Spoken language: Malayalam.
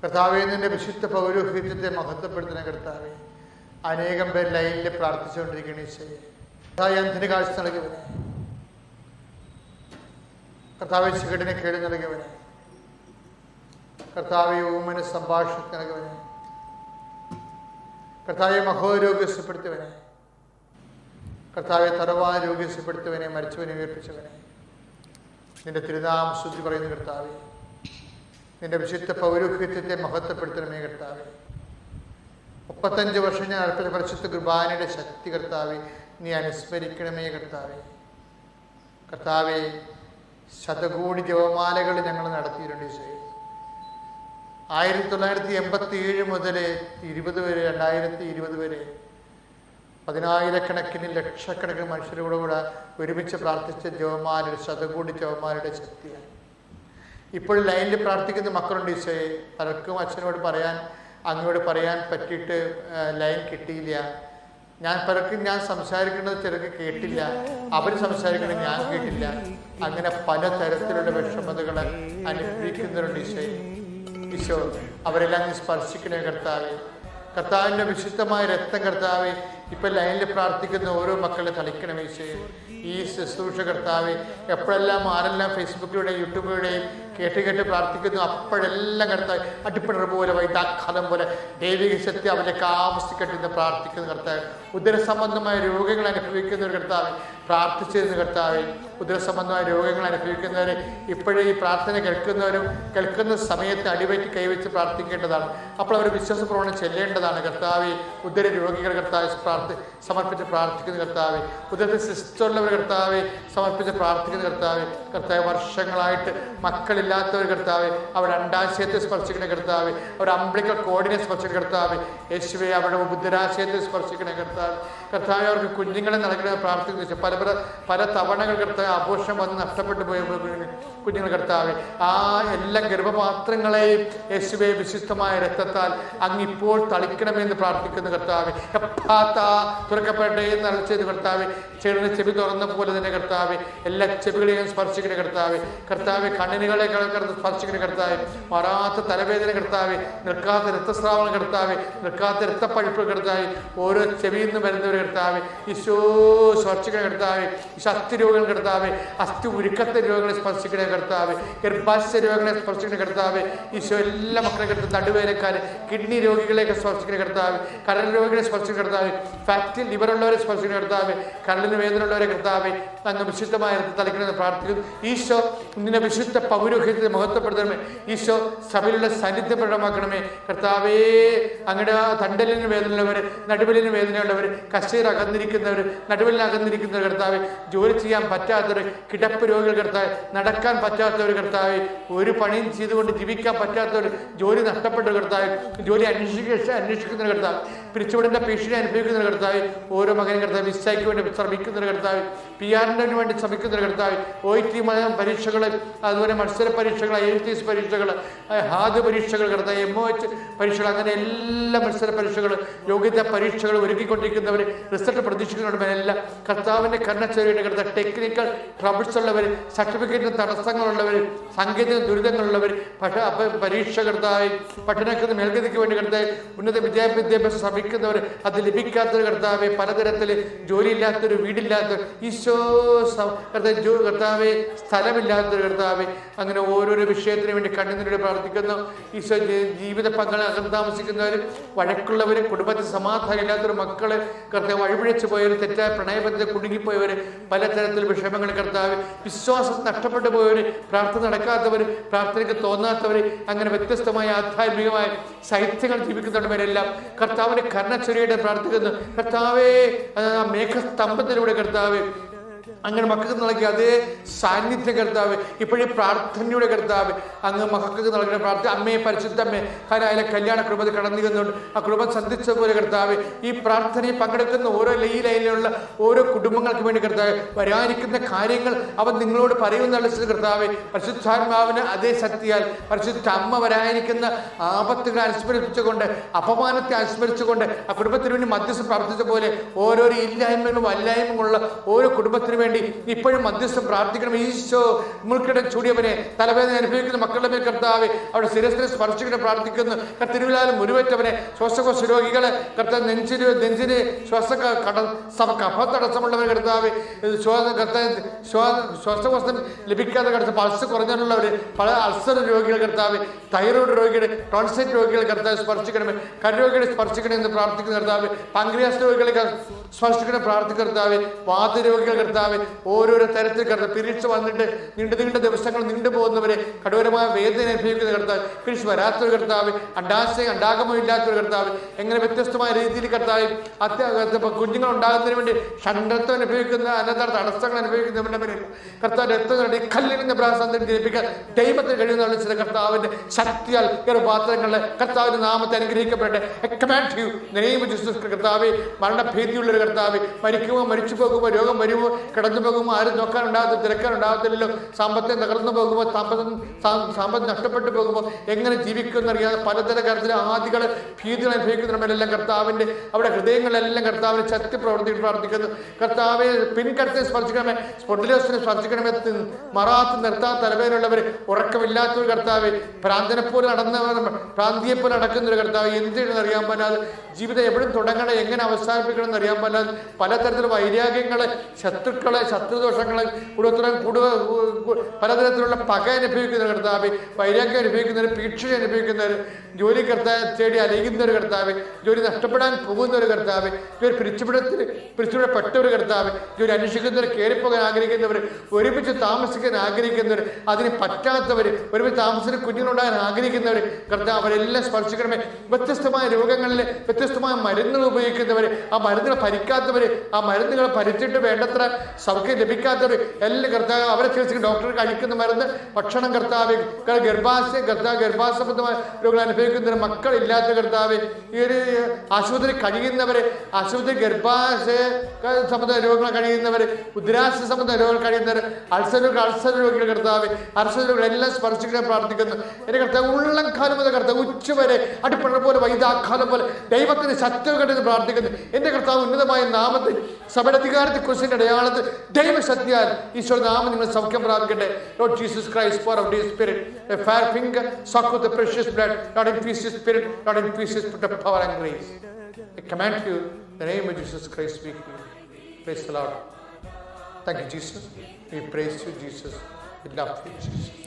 കർത്താവേ, നിന്റെ വിശുദ്ധ പൗരോഹിത്യത്തെ മഹത്വപ്പെടുത്തുന്ന കർത്താവേ, അനേകം പേർ ലൈനിൽ പ്രാർത്ഥിച്ചുകൊണ്ടിരിക്കുന്ന ഈശോയെ, കർത്താവേ അന്ധന് കാഴ്ച നൽകിയവനെ, കർത്താവെ ചുവടിനെ കേട് നൽകിയവനെ, കർത്താവെ ഊമന് സംഭാഷണത്തിന് നൽകിയവനെ, കർത്താവെ മഹോരോഗ്യസ്യപ്പെടുത്തിയവനെ, കർത്താവെ തറവാൻ രോഗ്യസ്യപ്പെടുത്തിയവനെ, മരിച്ചവനെ ഉയർപ്പിച്ചവനെ, നിന്റെ തിരുനാമം ശുദ്ധി പറയുന്ന കർത്താവെ, നിന്റെ വിശുദ്ധ പൗരോഹിത്യത്തെ മഹത്വപ്പെടുത്തണമേ കർത്താവെ. 35 വർഷം ഞാൻ അർപ്പിച്ച പരിശുദ്ധ കുർബാനയുടെ ശക്തി കർത്താവെ നീ അനുസ്മരിക്കണമേ കർത്താവെ. കർത്താവെ, ശതകോടി ജപമാലകൾ ഞങ്ങൾ നടത്തിയിട്ടുണ്ട് ഈശോയെ. 1987 മുതൽ 2020 വരെ 10,000-കണക്കിന് ലക്ഷക്കണക്കിന് മനുഷ്യരോടുകൂടെ ഒരുമിച്ച് പ്രാർത്ഥിച്ച ജപമാല, ശതകോടി ജപമാലയുടെ ശക്തിയാണ്. ഇപ്പോൾ ലൈനിൽ പ്രാർത്ഥിക്കുന്ന മക്കളുണ്ട് ഈശോയെ. പലർക്കും അച്ഛനോട് പറയാൻ, അങ്ങോട്ട് പറയാൻ പറ്റിയിട്ട് ലൈൻ കിട്ടിയില്ല. പലർക്കും ഞാൻ സംസാരിക്കുന്നത് ചിലർക്ക് കേട്ടില്ല, അവർ സംസാരിക്കുന്നത് ഞാൻ കേട്ടില്ല. അങ്ങനെ പലതരത്തിലുള്ള വിഷമതകൾ അനുഭവിക്കുന്നവരുണ്ട് ഈശോയെ. ഈശോ അവരെല്ലാം നീ സ്പർശിക്കണേ കർത്താവെ. കർത്താവിൻ്റെ വിശുദ്ധമായ രക്തം കർത്താവെ ഇപ്പം ലൈനിൽ പ്രാർത്ഥിക്കുന്ന ഓരോ മക്കളെ തളിക്കണം ഈശോയെ. ഈ ശുശ്രൂഷ കർത്താവെ എപ്പോഴെല്ലാം ആരെല്ലാം ഫേസ്ബുക്കിലൂടെയും യൂട്യൂബിലൂടെയും കേട്ട് പ്രാർത്ഥിക്കുന്നു, അപ്പോഴെല്ലാം കർത്താവ് അടിപ്പിണർ പോലെ വൈതാഘാതം പോലെ ദൈവിക ശക്തി അവരിലേക്ക് ആവശ്യപ്പെട്ട് ഇന്ന് പ്രാർത്ഥിക്കുന്ന കർത്താവ്. ഉദരസംബന്ധമായ രോഗങ്ങൾ അനുഭവിക്കുന്നവർ കർത്താവ് പ്രാർത്ഥിച്ചിരുന്ന കർത്താവെ, ഉദരസംബന്ധമായ രോഗങ്ങൾ അനുഭവിക്കുന്നവരെ ഇപ്പോഴേ ഈ പ്രാർത്ഥന കേൾക്കുന്നവരും കേൾക്കുന്ന സമയത്ത് അടിവയറ്റി കൈവച്ച് പ്രാർത്ഥിക്കേണ്ടതാണ്. അപ്പോൾ അവർ വിശ്വാസപ്രവണം ചെല്ലേണ്ടതാണ് കർത്താവെ. ഉദര രോഗികൾ കർത്താവ് സമർപ്പിച്ച് പ്രാർത്ഥിക്കുന്ന കർത്താവെ, ഉദരത്തിൽ സിസ്റ്റുള്ളവർ കർത്താവെ സമർപ്പിച്ച് പ്രാർത്ഥിക്കുന്ന കർത്താവെ. കർത്താവ് വർഷങ്ങളായിട്ട് മക്കളില്ലാത്തവർ കർത്താവെ, അവർ അണ്ടാശയത്തെ സ്പർശിക്കണ കർത്താവെ, അവർ അംബ്ലിക്കൽ കോഡിനെ സ്പർശിക്കുന്ന കർത്താവെ. യേശുവെ അവരുടെ ഉദരാശയത്തെ സ്പർശിക്കണ കർത്താവ്. കർത്താവെ അവർക്ക് കുഞ്ഞുങ്ങളെ നൽകണ പ്രാർത്ഥിക്കുന്ന പല തവണകൾ കർത്താവ് ആഘോഷം വന്ന് നഷ്ടപ്പെട്ടു പോയ കുഞ്ഞുങ്ങൾ കർത്താവെ, ആ എല്ലാ ഗർഭപാത്രങ്ങളെയും യേശുവെ വിശുദ്ധമായ രക്തത്താൽ അങ്ങിപ്പോൾ തളിക്കണമെന്ന് പ്രാർത്ഥിക്കുന്ന കർത്താവെ. തുറക്കപ്പെട്ടേ എന്ന് അറിയിച്ചത് കർത്താവെ. ചെവി തുറന്ന പോലെ തന്നെ കർത്താവെ എല്ലാ ചെവികളെയും സ്പർശിക്കുന്ന കർത്താവെ. കർത്താവെ കണ്ണിനുകളെ സ്പർശിക്കുന്ന കർത്താവെ. മാറാത്ത തലവേദന കർത്താവെ, നിൽക്കാത്ത രക്തസ്രാവണം കർത്താവെ, നിൽക്കാത്ത രക്തപ്പഴുപ്പ് കർത്താവെ, ഓരോ ചെവിയിൽ നിന്ന് വരുന്നവർ കർത്താവെ ഈശോ സ്പർശിക്കുന്ന കർത്താവെ. ഈശോ അസ്ഥി രോഗങ്ങൾ കർത്താവെ, അസ്ഥി ഉരുക്കത്തെ രോഗങ്ങളെ സ്പർശിക്കുന്ന കർത്താവെ, ഗർഭാശയ രോഗങ്ങളെ സ്പർശിക്കുന്ന കർത്താവെ. ഈശോ എല്ലാ മക്കളെ കർത്താവ്, നടുവേദനക്കാരെ, കിഡ്നി രോഗികളെയൊക്കെ സ്പർശിക്കുന്ന കർത്താവെ, കരൾ രോഗികളെ സ്പർശിക്കുന്ന കർത്താവെ, ഫാറ്റ് ലിവറുള്ളവരെ സ്പർശിക്കുന്ന കർത്താവെ, കരളിന് വേദനയുള്ളവരെ കർത്താവെ അങ്ങ് വിശുദ്ധമായ തളിക്കണമെന്ന് പ്രാർത്ഥിക്കുന്നു. ഈശോ നിന്റെ വിശുദ്ധ പൗരോഹിത്യത്തെ മഹത്വപ്പെടുത്തണമേ. ഈശോ സഭയിലുള്ള സാന്നിധ്യം പ്രകടമാക്കണമേ കർത്താവേ. അങ്ങയുടെ തണ്ടലിന് വേദനയുള്ളവർ, നടുവിലിന് വേദനയുള്ളവർ, കശീർ അകന്നിരിക്കുന്നവർ, നടുവിലിന് അകന്നിരിക്കുന്നവർ കർത്താവെ, ജോലി ചെയ്യാൻ പറ്റാത്തവർ, കിടപ്പ് രോഗികൾ കർത്താവെ, നടക്കാൻ പറ്റാത്തവർ കർത്താവെ, ഒരു പണിയും ചെയ്തുകൊണ്ട് ജീവിക്കാൻ പറ്റാത്തവർ, ജോലി നഷ്ടപ്പെട്ട കർത്താവെ, ജോലി അന്വേഷിക്കുന്ന കർത്താവ്, പിരിച്ചുവിടുന്ന ഭീഷണി അനുഭവിക്കുന്ന കർത്താവ്, ഓരോ മകനും കർത്താവ് വിസയ്ക്ക് വേണ്ടി ശ്രമിക്കുന്ന കർത്താവ്, PR-ന് വേണ്ടി ശ്രമിക്കുന്ന കർത്താവ്, OIT പരീക്ഷകൾ, അതുപോലെ മത്സര പരീക്ഷകൾ, IELTS പരീക്ഷകൾ, ഹാദ് പരീക്ഷകൾ കർത്താവ്, MOH പരീക്ഷകൾ, അങ്ങനെ എല്ലാ മത്സര പരീക്ഷകൾ, യോഗ്യതാ പരീക്ഷകൾ ഒരുക്കിക്കൊണ്ടിരിക്കുന്നവർ, റിസൾട്ട് പ്രതീക്ഷിക്കുന്നവരെല്ലാം കർത്താവിൻ്റെ കരുണച്ചെറിയുടെ കർത്താവ്, ടെക്നിക്കൽ ട്രബിൾസ് ഉള്ളവർ, സർട്ടിഫിക്കറ്റിന് തടസ്സങ്ങളുള്ളവർ, സാങ്കേതിക ദുരിതങ്ങളുള്ളവർ, പരീക്ഷ കർത്താവ്, പഠനത്തിന് മേൽഗതിക്ക് വേണ്ടി കർത്താവ്, ഉന്നത വിദ്യാഭ്യാസം ശ്രമിക്കുന്നവർ, അത് ലഭിക്കാത്തൊരു കർത്താവെ, പലതരത്തിൽ ജോലിയില്ലാത്തൊരു, വീടില്ലാത്തൊരു, ഈശോ കർത്താവെ, സ്ഥലമില്ലാത്തൊരു കർത്താവെ, അങ്ങനെ ഓരോരോ വിഷയത്തിന് വേണ്ടി കണ്ണുനീരോടെ പ്രാർത്ഥിക്കുന്നു. ഈശോ ജീവിത പങ്കാളി അകന്ന് താമസിക്കുന്നവർ, വഴക്കുള്ളവർ, കുടുംബത്തിൽ സമാധാനം ഇല്ലാത്തൊരു മക്കള് കർത്താവ്, വഴിപിഴച്ചു പോയവർ, തെറ്റായ പ്രണയബന്ധത്തിൽ കുടുങ്ങിപ്പോയവർ, പലതരത്തിൽ വിഷമങ്ങൾ കർത്താവ്, വിശ്വാസം നഷ്ടപ്പെട്ടു പോയവർ, പ്രാർത്ഥന നടക്കാത്തവർ, പ്രാർത്ഥനയ്ക്ക് തോന്നാത്തവർ, അങ്ങനെ വ്യത്യസ്തമായ ആധ്യാത്മികമായ സാഹിത്യങ്ങൾ ജീവിക്കുന്നവരെല്ലാം കർത്താവിന്റെ കരുണച്ചൊരിയുടെ പ്രാർത്ഥിക്കുന്നു. കർത്താവേ, മേഘസ്തംഭത്തിലൂടെ കർത്താവേ അങ്ങനെ മക്കൾക്ക് നൽകിയ അതേ സാന്നിധ്യം കർത്താവ് ഇപ്പോഴും പ്രാർത്ഥനയുടെ കർത്താവ് അങ്ങ് മക്കൾക്ക് നൽകുന്ന പ്രാർത്ഥന. അമ്മയെ പരിശുദ്ധമ്മേ, കാരണം അതിലെ കല്യാണ കൃപത കടന്നു വന്നുകൊണ്ട് ആ കൃപ സന്ധിച്ച പോലെ കർത്താവ് ഈ പ്രാർത്ഥനയിൽ പങ്കെടുക്കുന്ന ഓരോ ലൈനിലുള്ള ഓരോ കുടുംബങ്ങൾക്ക് വേണ്ടി കർത്താവ് വരാനിരിക്കുന്ന കാര്യങ്ങൾ അവൻ നിങ്ങളോട് പറയുമെന്നുള്ള കർത്താവ്, പരിശുദ്ധാത്മാവിന് അതേ ശക്തിയാൽ പരിശുദ്ധ അമ്മ വരാനിരിക്കുന്ന ആപത്തുകളെ അനുസ്മരിച്ചുകൊണ്ട്, അപമാനത്തെ അനുസ്മരിച്ചുകൊണ്ട് ആ കുടുംബത്തിന് വേണ്ടി മധ്യസ്ഥം പ്രാർത്ഥിച്ച പോലെ ഓരോരോ ഇല്ലായ്മകളും അല്ലായ്മകളുള്ള ഓരോ കുടുംബത്തിന് വേണ്ടി വേണ്ടി ഇപ്പോഴും മധ്യസ്ഥം പ്രാർത്ഥിക്കണം. ഈശോ മുൾക്കിടം ചൂടിയവനെ, തലവേദന അനുഭവിക്കുന്ന മക്കളുടെ മേൽ കർത്താവെ അവിടെ ശിരസിനെ സ്പർശിക്കണം പ്രാർത്ഥിക്കുന്നു. തിരുവിലാലും മുറിവേറ്റവനെ, ശ്വാസകോശ രോഗികളെ കർത്താവ്, നെഞ്ചിന് കഫത്തടസ്സമുള്ളവരെ കർത്താവ്, ശ്വാസകോശം ലഭിക്കാതെ കർത്താവ്, പൾസ് കുറഞ്ഞുള്ളവർ, പല അൾസർ രോഗികൾ കർത്താവ്, തൈറോയ്ഡ് രോഗികളെ, ടോൺസൈറ്റ് രോഗികളെ കർത്താവ് സ്പർശിക്കണമേ, കരരോഗികളെ സ്പർശിക്കണമെന്ന് പ്രാർത്ഥിക്കുന്ന കർത്താവ്, പാങ്ക്രിയാസ് രോഗികളെ സ്പർശിക്കണം പ്രാർത്ഥിക്കുന്ന കർത്താവ്, വാതരോഗികൾ കർത്താവ്, ഓരോരോ തരത്തിൽ കർത്താവ്, പീരീഡ്സ് വന്നിട്ട് നീണ്ട ദിവസങ്ങൾ നീണ്ടുപോകുന്നവരെ, കഠോരമായ വേദന അനുഭവിക്കുന്ന കർത്താവ്, പീരീഡ്സ് വരാത്തൊരു കർത്താവ്, അണ്ടാഗമോ ഇല്ലാത്തൊരു കർത്താവ്, എങ്ങനെ വ്യത്യസ്തമായ രീതിയിൽ കർത്താവ് കുഞ്ഞുങ്ങൾ ഉണ്ടാകുന്നതിന് വേണ്ടി ഷണ്ടത്വം അനുഭവിക്കുന്ന അനന്തര തടസ്സങ്ങൾ അനുഭവിക്കുന്നവരുടെ മേലെ കർത്താവ് രക്തം കല്ലിന്റെ പ്രാസം ജനിപ്പിക്കാൻ ദൈവത്തിന് കഴിയുന്ന ചില കർത്താവിന്റെ ശക്തിയാൽ പാത്രങ്ങളെ കർത്താവിന്റെ നാമത്തെ അനുഗ്രഹിക്കപ്പെടട്ടെ. കർത്താവ്, മരണഭീതിയുള്ളൊരു കർത്താവ്, മരിക്കുമോ മരിച്ചു പോകുമ്പോൾ, രോഗം വരുമോ കിടന്നു പോകുമോ, ആരും നോക്കാനുണ്ടാകത്തില്ല, തിരക്കാനുണ്ടാകത്തില്ലല്ലോ, സാമ്പത്തികം തകർന്നു പോകുമ്പോൾ, സാമ്പത്തികം നഷ്ടപ്പെട്ടു പോകുമ്പോൾ എങ്ങനെ ജീവിക്കുമെന്നറിയാതെ പലതര കാര്യത്തിലെ ആദികൾ ഭീതികൾ അനുഭവിക്കുന്നവരെല്ലാം കർത്താവിന്റെ അവിടെ ഹൃദയങ്ങളെല്ലാം കർത്താവിന് ശക്തി പ്രാർത്ഥിക്കുന്നു. കർത്താവെ പിൻകടത്തെ സ്പർശിക്കണമേ, സ്പോണ്ടിലോസിനെ സ്പർശിക്കണമേ, മറാത്ത് നിർത്താത്ത തലവേദനയുള്ളവർ, ഉറക്കമില്ലാത്തൊരു കർത്താവ്, ഭ്രാന്തനെപ്പോലെ ഭ്രാന്തിയെപ്പോലെ നടക്കുന്നൊരു കർത്താവ്, എന്തിനെന്ന് അറിയാൻ പറ്റാതെ, ജീവിതം എവിടെയും തുടങ്ങണം, എങ്ങനെ അവസാനിപ്പിക്കണം എന്ന് അറിയാൻ പറ്റാതെ, പലതരത്തിലുള്ള വൈരാഗ്യങ്ങളെ, ശത്രുക്കളെ, ശത്രുദോഷങ്ങളെ, പലതരത്തിലുള്ള പക അനുഭവിക്കുന്ന കർത്താവ്, വൈരാഗ്യം അനുഭവിക്കുന്നവർ, ഭീഷണി അനുഭവിക്കുന്നവർ, ജോലി തേടി അലയുന്ന ഒരു കർത്താവ്, ജോലി നഷ്ടപ്പെടാൻ പോകുന്ന ഒരു കർത്താവ്, ജോലി പിരിച്ചുവിടപ്പെട്ട ഒരു കർത്താവ്, ജോലി അന്വേഷിക്കുന്നവർ, കയറിപ്പോകാൻ ആഗ്രഹിക്കുന്നവർ, ഒരുമിച്ച് താമസിക്കാൻ ആഗ്രഹിക്കുന്നവർ, അതിന് പറ്റാത്തവർ, ഒരുമിച്ച് താമസിച്ച് കുഞ്ഞുങ്ങളുണ്ടാകാൻ ആഗ്രഹിക്കുന്നവർ കർത്താവ്, അവരെല്ലാം സ്പർശിക്കണമേ. വ്യത്യസ്തമായ രോഗങ്ങളിൽ വ്യത്യസ്തമായ മരുന്നുകൾ ഉപയോഗിക്കുന്നവർ, ആ മരുന്നുകൾ ഭരിക്കാത്തവർ, ആ മരുന്നുകൾ ഭരിച്ചിട്ട് വേണ്ടത്ര സൗഖ്യം ലഭിക്കാത്തവർ എല്ലാം കർത്താവ് അവരെ ചികിത്സിക്കും. ഡോക്ടർ കഴിക്കുന്ന മരുന്ന്, ഭക്ഷണം കർത്താവ്, ഗർഭാശയമായ രോഗങ്ങൾ അനുഭവിക്കുന്നവർ, മക്കളില്ലാത്ത കർത്താവ്, ഈ ഒരു ആശുപത്രി കഴിയുന്നവരെ, ആശുപത്രി ഗർഭാശയ സംബന്ധ രോഗങ്ങൾ കഴിയുന്നവർ, ഉദരാശയ സംബന്ധ രോഗങ്ങൾ കഴിയുന്നവർ, അൾസർ രോഗികൾ കർത്താവ്, അൾസർ രോഗികളെല്ലാം സ്പർശിക്കാൻ പ്രാർത്ഥിക്കുന്നു. എന്റെ കർത്താവ് ഉള്ളം കാലം മുതൽ കർത്താവ് ഉച്ചവരെ അടിപ്പണ പോലെ വൈദാക്കാലം പോലെ ദൈവത്തിന് ശക്തി കണ്ടെന്ന് പ്രാർത്ഥിക്കുന്നു. എന്റെ കർത്താവ് ഉന്നതമായ നാമത്തിൽ സഭയുടെ അധികാരത്തെ കുറിച്ചിന്റെ അടയാളത്തിൽ ദൈവശക്തിയാൽ ഈശോ നാമം നിങ്ങൾ സൗഖ്യം പ്രാപിക്കട്ടെ. Lord Jesus Christ, pour out His Spirit, a fair finger, soak with the precious blood. Lord, increase His Spirit, Lord, increase His power and grace. I command you, in the name of Jesus Christ, speak to you. Praise the Lord. Thank you, Jesus. We praise you, Jesus. We love you, Jesus.